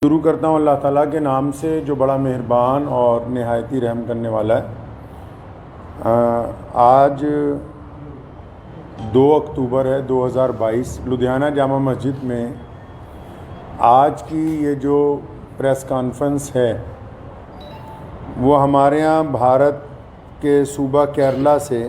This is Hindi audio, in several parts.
शुरू करता हूँ अल्लाह ताला के नाम से जो बड़ा मेहरबान और नहायती रहम करने वाला है। आज 2 अक्टूबर है 2022। लुधियाना जामा मस्जिद में आज की ये जो प्रेस कॉन्फ्रेंस है वो हमारे यहाँ भारत के सूबा केरला से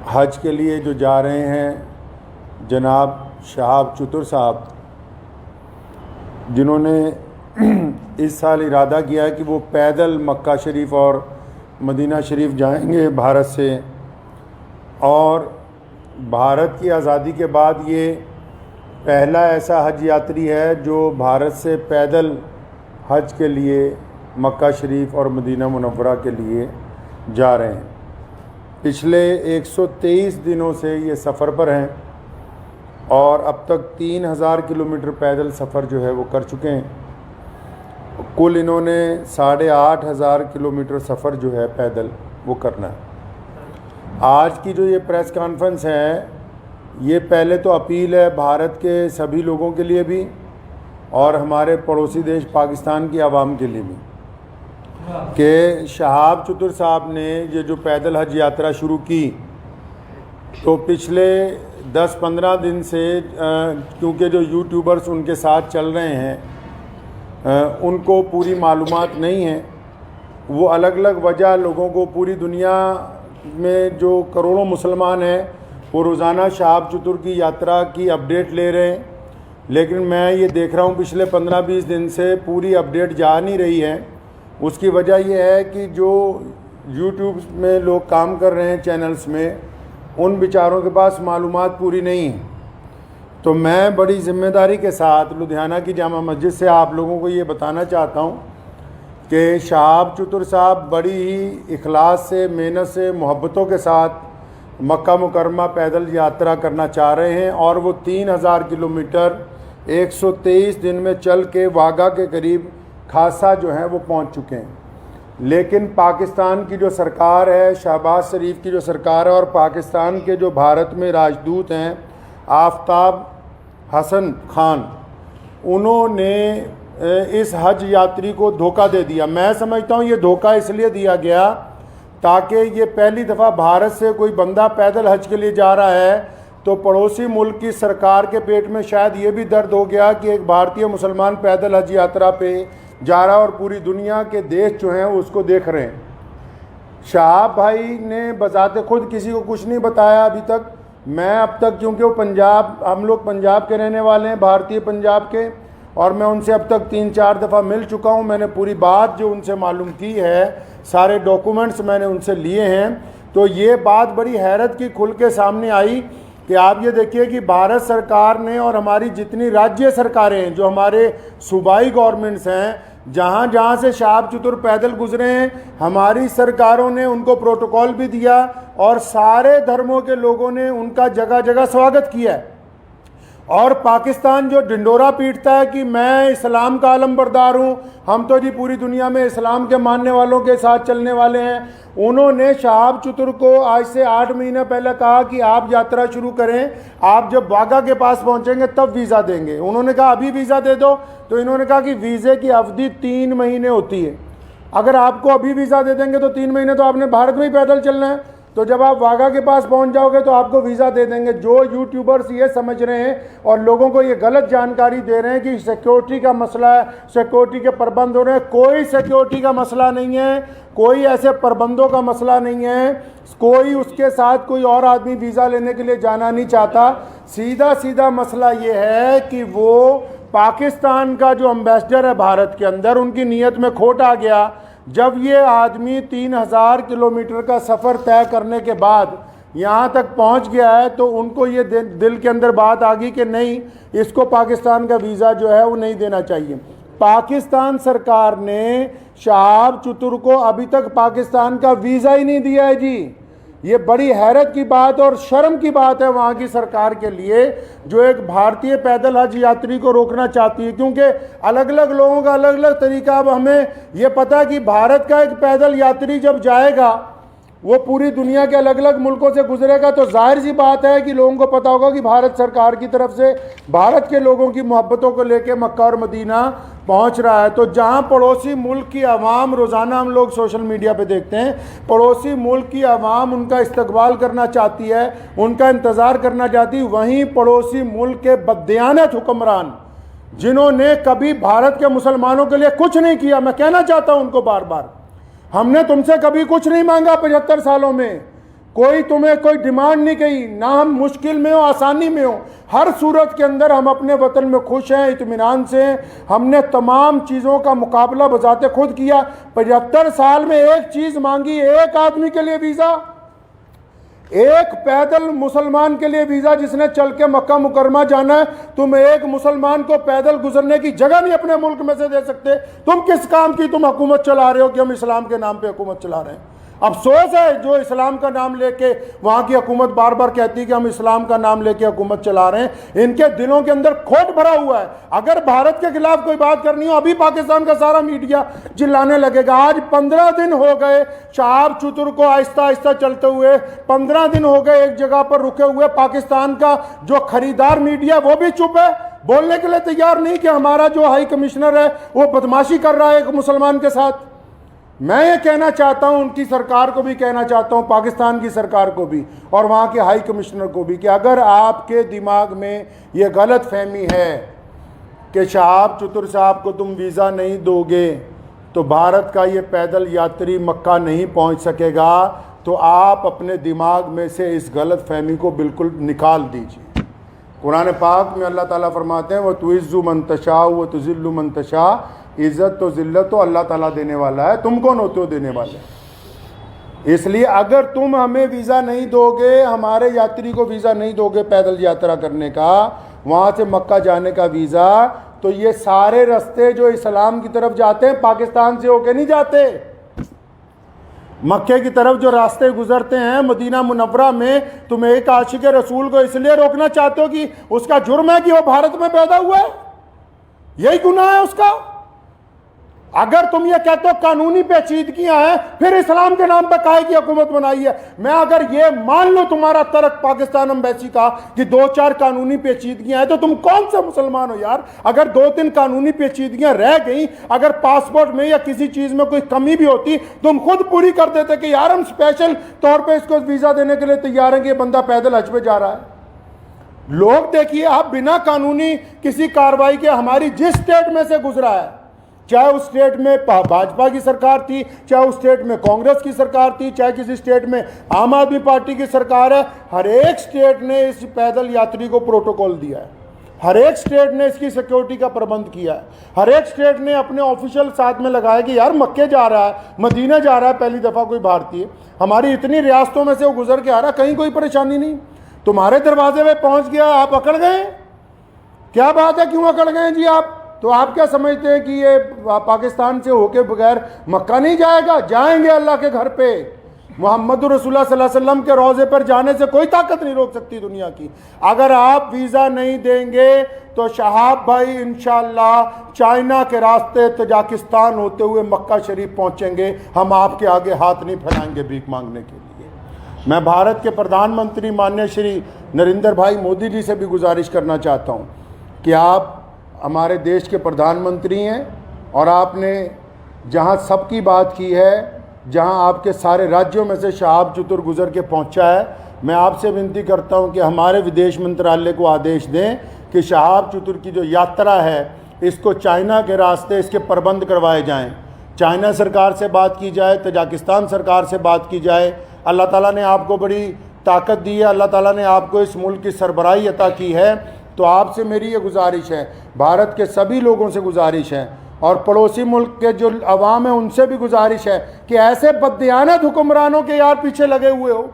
हज के लिए जो जा रहे हैं जनाब शहाब चतुर साहब, जिन्होंने इस साल इरादा किया है कि वो पैदल मक्का शरीफ और मदीना शरीफ जाएंगे भारत से। और भारत की आज़ादी के बाद ये पहला ऐसा हज यात्री है जो भारत से पैदल हज के लिए मक्का शरीफ और मदीना मुनव्वरा के लिए जा रहे हैं। पिछले 123 दिनों से ये सफ़र पर हैं और अब तक 3000 किलोमीटर पैदल सफ़र जो है वो कर चुके हैं। कुल इन्होंने 8500 किलोमीटर सफ़र जो है पैदल वो करना है। आज की जो ये प्रेस कॉन्फ्रेंस है ये पहले तो अपील है भारत के सभी लोगों के लिए भी और हमारे पड़ोसी देश पाकिस्तान की आवाम के लिए भी कि शहाब चतुर साहब ने ये जो पैदल हज यात्रा शुरू की तो पिछले 10-15 दिन से क्योंकि जो यूट्यूबर्स उनके साथ चल रहे हैं उनको पूरी मालूमात नहीं है। वो अलग अलग वजह लोगों को, पूरी दुनिया में जो करोड़ों मुसलमान हैं वो रोज़ाना शहाब चतुर की यात्रा की अपडेट ले रहे हैं, लेकिन मैं ये देख रहा हूँ पिछले 15-20 दिन से पूरी अपडेट जा नहीं रही है। उसकी वजह ये है कि जो यूट्यूब में लोग काम कर रहे हैं चैनल्स में, उन बेचारों के पास मालूमात पूरी नहीं है। तो मैं बड़ी ज़िम्मेदारी के साथ लुधियाना की जामा मस्जिद से आप लोगों को ये बताना चाहता हूँ कि शहाब चतुर साहब बड़ी ही इखलास से, मेहनत से, मोहब्बतों के साथ मक्का मुकरमा पैदल यात्रा करना चाह रहे हैं और वो 3000 किलोमीटर 123 दिन में चल के वाघा के करीब खासा जो है वो पहुँच चुके हैं। लेकिन पाकिस्तान की जो सरकार है, शहबाज शरीफ की जो सरकार है और पाकिस्तान के जो भारत में राजदूत हैं आफ्ताब हसन खान, उन्होंने इस हज यात्री को धोखा दे दिया। मैं समझता हूँ ये धोखा इसलिए दिया गया ताकि ये पहली दफ़ा भारत से कोई बंदा पैदल हज के लिए जा रहा है तो पड़ोसी मुल्क की सरकार के पेट में शायद ये भी दर्द हो गया कि एक भारतीय मुसलमान पैदल हज यात्रा पे जा रहा और पूरी दुनिया के देश जो हैं उसको देख रहे हैं। शहाब भाई ने बजाते खुद किसी को कुछ नहीं बताया अभी तक। मैं अब तक, क्योंकि वो पंजाब, हम लोग पंजाब के रहने वाले हैं, भारतीय पंजाब के, और मैं उनसे अब तक 3-4 दफ़ा मिल चुका हूँ। मैंने पूरी बात जो उनसे मालूम की है, सारे डॉक्यूमेंट्स मैंने उनसे लिए हैं। तो ये बात बड़ी हैरत की खुल के सामने आई कि आप ये देखिए कि भारत सरकार ने और हमारी जितनी राज्य सरकारें हैं, जो हमारे सूबाई गवर्नमेंट्स हैं, जहाँ जहाँ से शहाब चतुर पैदल गुजरे हैं, हमारी सरकारों ने उनको प्रोटोकॉल भी दिया और सारे धर्मों के लोगों ने उनका जगह जगह स्वागत किया है। और पाकिस्तान जो ढिंडोरा पीटता है कि मैं इस्लाम का आलमबरदार हूँ, हम तो जी पूरी दुनिया में इस्लाम के मानने वालों के साथ चलने वाले हैं, उन्होंने शहाब चतुर को आज से 8 महीने पहले कहा कि आप यात्रा शुरू करें, आप जब वाघा के पास पहुँचेंगे तब वीज़ा देंगे। उन्होंने कहा अभी वीज़ा दे दो, तो इन्होंने कहा कि वीज़े की अवधि 3 महीने होती है। अगर आपको अभी वीज़ा दे देंगे तो 3 महीने तो आपने भारत में ही पैदल चलना है, तो जब आप वाघा के पास पहुंच जाओगे तो आपको वीज़ा दे देंगे। जो यूट्यूबर्स ये समझ रहे हैं और लोगों को ये गलत जानकारी दे रहे हैं कि सिक्योरिटी का मसला है, सिक्योरिटी के प्रबंध हो रहे हैं, कोई सिक्योरिटी का मसला नहीं है, कोई ऐसे प्रबंधों का मसला नहीं है, कोई उसके साथ कोई और आदमी वीज़ा लेने के लिए जाना नहीं चाहता। सीधा सीधा मसला ये है कि वो पाकिस्तान का जो एम्बेसडर है भारत के अंदर, उनकी नीयत में खोट आ गया। जब ये आदमी 3000 किलोमीटर का सफ़र तय करने के बाद यहाँ तक पहुँच गया है तो उनको ये दिल के अंदर बात आ गई कि नहीं, इसको पाकिस्तान का वीज़ा जो है वो नहीं देना चाहिए। पाकिस्तान सरकार ने शहाब चतुर को अभी तक पाकिस्तान का वीज़ा ही नहीं दिया है जी। ये बड़ी हैरत की बात और शर्म की बात है वहाँ की सरकार के लिए, जो एक भारतीय पैदल हज यात्री को रोकना चाहती है। क्योंकि अलग अलग लोगों का अलग अलग तरीका। अब हमें ये पता कि भारत का एक पैदल यात्री जब जाएगा वो पूरी दुनिया के अलग अलग मुल्कों से गुजरेगा, तो जाहिर सी बात है कि लोगों को पता होगा कि भारत सरकार की तरफ से भारत के लोगों की मोहब्बतों को लेकर मक्का और मदीना पहुंच रहा है। तो जहां पड़ोसी मुल्क की आवाम, रोज़ाना हम लोग सोशल मीडिया पे देखते हैं, पड़ोसी मुल्क की आवाम उनका इस्तकबाल करना चाहती है, उनका इंतज़ार करना चाहती है, वहीं पड़ोसी मुल्क के बददियानत हुक्मरान जिन्होंने कभी भारत के मुसलमानों के लिए कुछ नहीं किया, मैं कहना चाहता हूं उनको बार बार, हमने तुमसे कभी कुछ नहीं मांगा 75 सालों में, कोई तुम्हें कोई डिमांड नहीं की, ना हम मुश्किल में हो आसानी में हो, हर सूरत के अंदर हम अपने वतन में खुश हैं, इत्मीनान से हैं। हमने तमाम चीज़ों का मुकाबला बजाते खुद किया। 75 साल में एक चीज़ मांगी, एक आदमी के लिए वीज़ा, एक पैदल मुसलमान के लिए वीज़ा जिसने चल के मक्का मुकरमा जाना है। तुम एक मुसलमान को पैदल गुजरने की जगह नहीं अपने मुल्क में से दे सकते। तुम किस काम की तुम हुकूमत चला रहे हो कि हम इस्लाम के नाम पे हुकूमत चला रहे हैं। अफसोस है जो इस्लाम का नाम लेके वहाँ की हुकूमत बार बार कहती है कि हम इस्लाम का नाम लेके हुकूमत चला रहे हैं, इनके दिलों के अंदर खोट भरा हुआ है। अगर भारत के खिलाफ कोई बात करनी हो, अभी पाकिस्तान का सारा मीडिया चिल्लाने लगेगा। आज 15 दिन हो गए शहाब चतुर को आहिस्ता आहिस्ता चलते हुए, 15 दिन हो गए एक जगह पर रुके हुए। पाकिस्तान का जो खरीदार मीडिया वो भी चुप है, बोलने के लिए तैयार नहीं कि हमारा जो हाई कमिश्नर है वो बदमाशी कर रहा है एक मुसलमान के साथ। मैं ये कहना चाहता हूं, उनकी सरकार को भी कहना चाहता हूं, पाकिस्तान की सरकार को भी और वहाँ के हाई कमिश्नर को भी, कि अगर आपके दिमाग में ये गलत फहमी है कि शहाब चतुर साहब को तुम वीज़ा नहीं दोगे तो भारत का ये पैदल यात्री मक्का नहीं पहुँच सकेगा, तो आप अपने दिमाग में से इस गलत फहमी को बिल्कुल निकाल दीजिए। कुरान पाक में अल्लाह ताला फरमाते हैं, वह तुइज़्ज़ु मन तशा व तुज़िल्लु मन तशा, इज़्ज़त तो ज़िल्लत तो अल्लाह ताला देने वाला है, तुम कौन होते हो देने वाले। इसलिए अगर तुम हमें वीज़ा नहीं दोगे, हमारे यात्री को वीज़ा नहीं दोगे पैदल यात्रा करने का, वहाँ से मक्का जाने का वीज़ा, तो ये सारे रास्ते जो इस्लाम की तरफ जाते हैं पाकिस्तान से होके नहीं जाते। मक्के की तरफ जो रास्ते गुजरते हैं मदीना मुनव्वरा में, तुम एक आशिक रसूल को इसलिए रोकना चाहते हो कि उसका जुर्म है कि वो भारत में पैदा हुआ है, यही गुनाह है उसका। अगर तुम ये कहते हो कानूनी पेचीदगियां हैं, फिर इस्लाम के नाम पर काहे की हुकूमत बनाई है। मैं अगर ये मान लो तुम्हारा तर्क पाकिस्तान एम्बेसी का कि 2-4 कानूनी पेचीदगियां हैं, तो तुम कौन सा मुसलमान हो यार। अगर 2-3 कानूनी पेचीदगियां रह गई, अगर पासपोर्ट में या किसी चीज में कोई कमी भी होती, तुम खुद पूरी कर देते कि यार हम स्पेशल तौर पर इसको वीजा देने के लिए तैयार हैं कि ये बंदा पैदल हज पे जा रहा है। लोग देखिए, आप बिना कानूनी किसी कार्रवाई के हमारी जिस स्टेट में से गुजरा है, चाहे उस स्टेट में भाजपा की सरकार थी, चाहे उस स्टेट में कांग्रेस की सरकार थी, चाहे किसी स्टेट में आम आदमी पार्टी की सरकार है, हर एक स्टेट ने इस पैदल यात्री को प्रोटोकॉल दिया है, हर एक स्टेट ने इसकी सिक्योरिटी का प्रबंध किया है, हर एक स्टेट ने अपने ऑफिशियल साथ में लगाया कि यार मक्के जा रहा है, मदीना जा रहा है पहली दफ़ा कोई भारतीय, हमारी इतनी रियासतों में से वो गुजर के आ रहा, कहीं कोई परेशानी नहीं, तुम्हारे दरवाजे पे पहुंच गया, आप अकड़ गए। क्या बात है, क्यों अकड़ गए जी आप? तो आप क्या समझते हैं कि ये पाकिस्तान से होके बगैर मक्का नहीं जाएगा? जाएंगे अल्लाह के घर पे। मोहम्मद रसूलुल्लाह सल्लल्लाहु अलैहि वसल्लम के रोज़े पर जाने से कोई ताकत नहीं रोक सकती दुनिया की। अगर आप वीज़ा नहीं देंगे तो शहाब भाई इंशाअल्लाह चाइना के रास्ते तजाकिस्तान होते हुए मक्का शरीफ पहुँचेंगे। हम आपके आगे हाथ नहीं फैलाएंगे भीख मांगने के लिए। मैं भारत के प्रधानमंत्री माननीय श्री नरेंद्र भाई मोदी जी से भी गुजारिश करना चाहता हूँ कि आप हमारे देश के प्रधानमंत्री हैं और आपने जहां सबकी बात की है, जहां आपके सारे राज्यों में से शहाब चतुर गुजर के पहुंचा है, मैं आपसे विनती करता हूं कि हमारे विदेश मंत्रालय को आदेश दें कि शहाब चतुर की जो यात्रा है इसको चाइना के रास्ते इसके प्रबंध करवाए जाएं। चाइना सरकार से बात की जाए, तजाकिस्तान सरकार से बात की जाए। अल्लाह ताला ने आपको बड़ी ताकत दी है, अल्लाह ताला ने आपको इस मुल्क की सरबराही अता की है। तो आपसे मेरी ये गुजारिश है, भारत के सभी लोगों से गुजारिश है और पड़ोसी मुल्क के जो अवाम है उनसे भी गुजारिश है कि ऐसे बददियानत हुक्मरानों के यार पीछे लगे हुए हो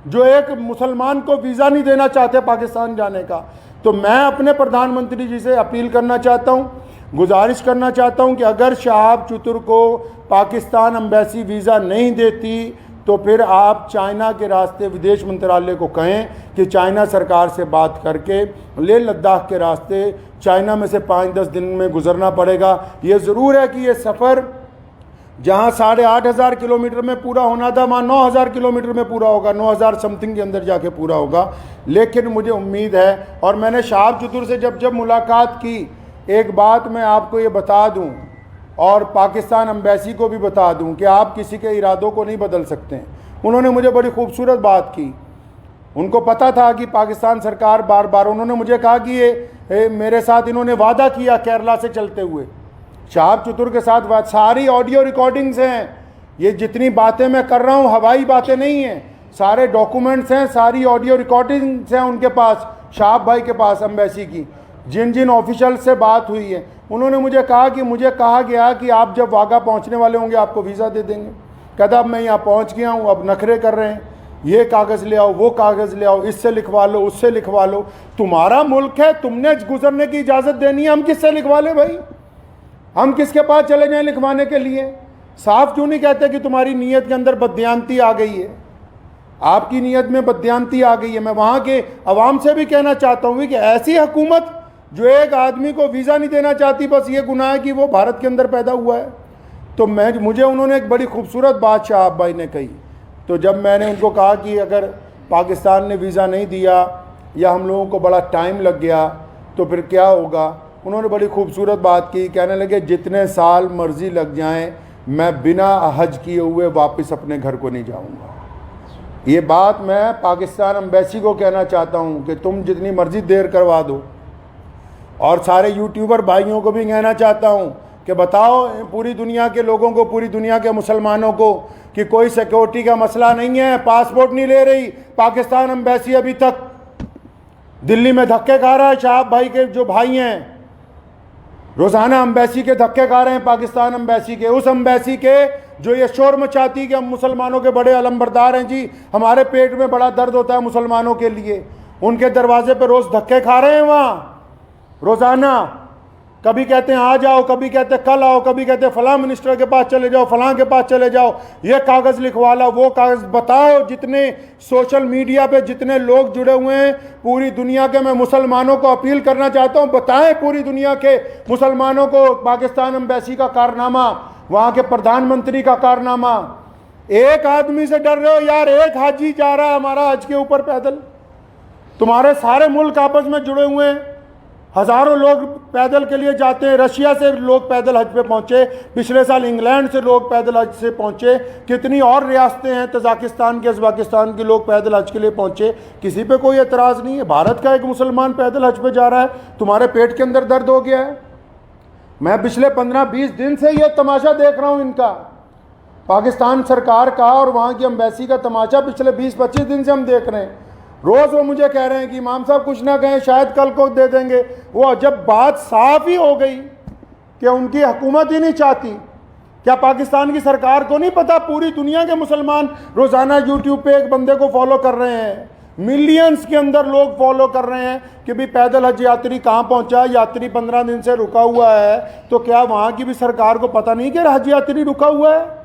जो एक मुसलमान को वीज़ा नहीं देना चाहते पाकिस्तान जाने का। तो मैं अपने प्रधानमंत्री जी से अपील करना चाहता हूँ, गुजारिश करना चाहता हूँ कि अगर शहाब चतुर को पाकिस्तान एम्बेसी वीज़ा नहीं देती तो फिर आप चाइना के रास्ते विदेश मंत्रालय को कहें कि चाइना सरकार से बात करके लेह लद्दाख के रास्ते चाइना में से 5-10 दिन में गुजरना पड़ेगा। ये ज़रूर है कि ये सफ़र जहाँ 8,500 किलोमीटर में पूरा होना था वहाँ 9,000 किलोमीटर में पूरा होगा, 9,000 समथिंग के अंदर जाके पूरा होगा। लेकिन मुझे उम्मीद है, और मैंने शहाब चतुर से जब मुलाकात की, एक बात मैं आपको ये बता दूं और पाकिस्तान एम्बेसी को भी बता दूं कि आप किसी के इरादों को नहीं बदल सकते हैं। उन्होंने मुझे बड़ी खूबसूरत बात की। उनको पता था कि पाकिस्तान सरकार बार बार, उन्होंने मुझे कहा कि ये मेरे साथ इन्होंने वादा किया केरला से चलते हुए, शहाब चतुर के साथ बात, सारी ऑडियो रिकॉर्डिंग्स हैं, ये जितनी बातें मैं कर रहा हूँ हवाई बातें नहीं हैं, सारे डॉक्यूमेंट्स हैं, सारी ऑडियो रिकॉर्डिंग्स हैं उनके पास, शहाब भाई के पास एम्बेसी की, जिन जिन ऑफिशियल से बात हुई है। उन्होंने मुझे कहा कि मुझे कहा गया कि आप जब वाघा पहुँचने वाले होंगे आपको वीज़ा दे देंगे। कहता अब मैं यहाँ पहुँच गया हूँ, अब नखरे कर रहे हैं, ये कागज़ ले आओ, वो कागज़ ले आओ, इससे लिखवा लो, उससे लिखवा लो। तुम्हारा मुल्क है, तुमने गुजरने की इजाज़त देनी है, हम किससे लिखवा लें भाई? हम किसके पास चले जाएं लिखवाने के लिए? साफ क्यों नहीं कहते कि तुम्हारी नीयत के अंदर बददियानती आ गई है, आपकी नीयत में बददियानती आ गई है। मैं वहाँ के अवाम से भी कहना चाहता हूँ कि ऐसी हुकूमत जो एक आदमी को वीज़ा नहीं देना चाहती, बस ये गुनाह है कि वो भारत के अंदर पैदा हुआ है। तो मुझे उन्होंने एक बड़ी खूबसूरत बात शहाब भाई ने कही। तो जब मैंने उनको कहा कि अगर पाकिस्तान ने वीज़ा नहीं दिया या हम लोगों को बड़ा टाइम लग गया तो फिर क्या होगा, उन्होंने बड़ी खूबसूरत बात की। कहने लगे जितने साल मर्ज़ी लग जाएं, मैं बिना हज किए हुए वापस अपने घर को नहीं जाऊंगा। ये बात मैं पाकिस्तान एम्बेसी को कहना चाहता हूं कि तुम जितनी मर्ज़ी देर करवा दो, और सारे यूट्यूबर भाइयों को भी कहना चाहता हूं कि बताओ पूरी दुनिया के लोगों को, पूरी दुनिया के मुसलमानों को कि कोई सिक्योरिटी का मसला नहीं है, पासपोर्ट नहीं ले रही पाकिस्तान एम्बेसी। अभी तक दिल्ली में धक्के खा रहा है शहाब भाई के जो भाई हैं, रोज़ाना एम्बेसी के धक्के खा रहे हैं, पाकिस्तान एम्बेसी के, उस एम्बेसी के जो ये शोर मचाती कि हम मुसलमानों के बड़े अलमबरदार हैं जी, हमारे पेट में बड़ा दर्द होता है मुसलमानों के लिए। उनके दरवाजे पर रोज़ धक्के खा रहे हैं वहाँ रोज़ाना। कभी कहते हैं आ जाओ, कभी कहते हैं कल आओ, कभी कहते हैं फलां मिनिस्टर के पास चले जाओ, फलां के पास चले जाओ, ये कागज़ लिखवा लो, वो कागज़। बताओ जितने सोशल मीडिया पे जितने लोग जुड़े हुए हैं पूरी दुनिया के, मैं मुसलमानों को अपील करना चाहता हूँ, बताएं पूरी दुनिया के मुसलमानों को पाकिस्तान एम्बेसी का कारनामा, वहाँ के प्रधानमंत्री का कारनामा। एक आदमी से डर रहे हो यार, एक हाजी जा रहा है हमारा हज के ऊपर पैदल, तुम्हारे सारे मुल्क आपस में जुड़े हुए हैं, हज़ारों लोग पैदल के लिए जाते हैं। रशिया से लोग पैदल हज पे पहुँचे, पिछले साल इंग्लैंड से लोग पैदल हज से पहुँचे, कितनी और रियासतें हैं, तजाकिस्तान के, उज़्बेकिस्तान के लोग पैदल हज के लिए पहुँचे, किसी पे कोई एतराज़ नहीं है। भारत का एक मुसलमान पैदल हज पे जा रहा है, तुम्हारे पेट के अंदर दर्द हो गया है। मैं पिछले 15-20 दिन से ये तमाशा देख रहा हूँ इनका, पाकिस्तान सरकार का और वहाँ की एम्बेसी का तमाशा पिछले 20-25 दिन से हम देख रहे हैं। रोज़ वो मुझे कह रहे हैं कि इमाम साहब कुछ ना कहें, शायद कल को दे देंगे। वो जब बात साफ ही हो गई कि उनकी हुकूमत ही नहीं चाहती, क्या पाकिस्तान की सरकार को नहीं पता पूरी दुनिया के मुसलमान रोज़ाना यूट्यूब पे एक बंदे को फॉलो कर रहे हैं, मिलियंस के अंदर लोग फॉलो कर रहे हैं कि भाई पैदल हज यात्री कहाँ पहुँचा, यात्री 15 दिन से रुका हुआ है, तो क्या वहाँ की भी सरकार को पता नहीं कि हज यात्री रुका हुआ है?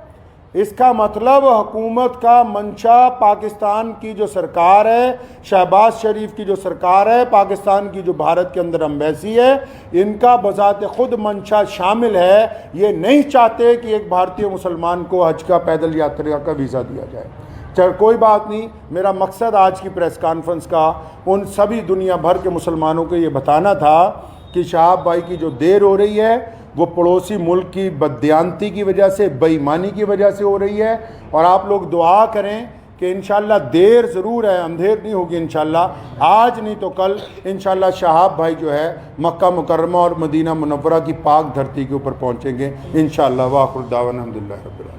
इसका मतलब हुकूमत का मंशा, पाकिस्तान की जो सरकार है, शहबाज शरीफ की जो सरकार है, पाकिस्तान की जो भारत के अंदर एम्बेसी है, इनका बज़ाते खुद मंशा शामिल है। ये नहीं चाहते कि एक भारतीय मुसलमान को हज का पैदल यात्रा का वीज़ा दिया जाए। चल कोई बात नहीं, मेरा मकसद आज की प्रेस कॉन्फ्रेंस का उन सभी दुनिया भर के मुसलमानों को ये बताना था कि शहाब भाई की जो देर हो रही है वो पड़ोसी मुल्क की बददियानती की वजह से, बेईमानी की वजह से हो रही है। और आप लोग दुआ करें कि इंशाल्लाह देर ज़रूर है, अंधेर नहीं होगी इंशाल्लाह, आज नहीं तो कल इंशाल्लाह शहाब भाई जो है मक्का मुकर्रमा और मदीना मुनव्वरा की पाक धरती के ऊपर पहुँचेंगे इंशाल्लाह। वाखिर दावाना अल्हम्दुलिल्लाह रब्बिल आलमीन।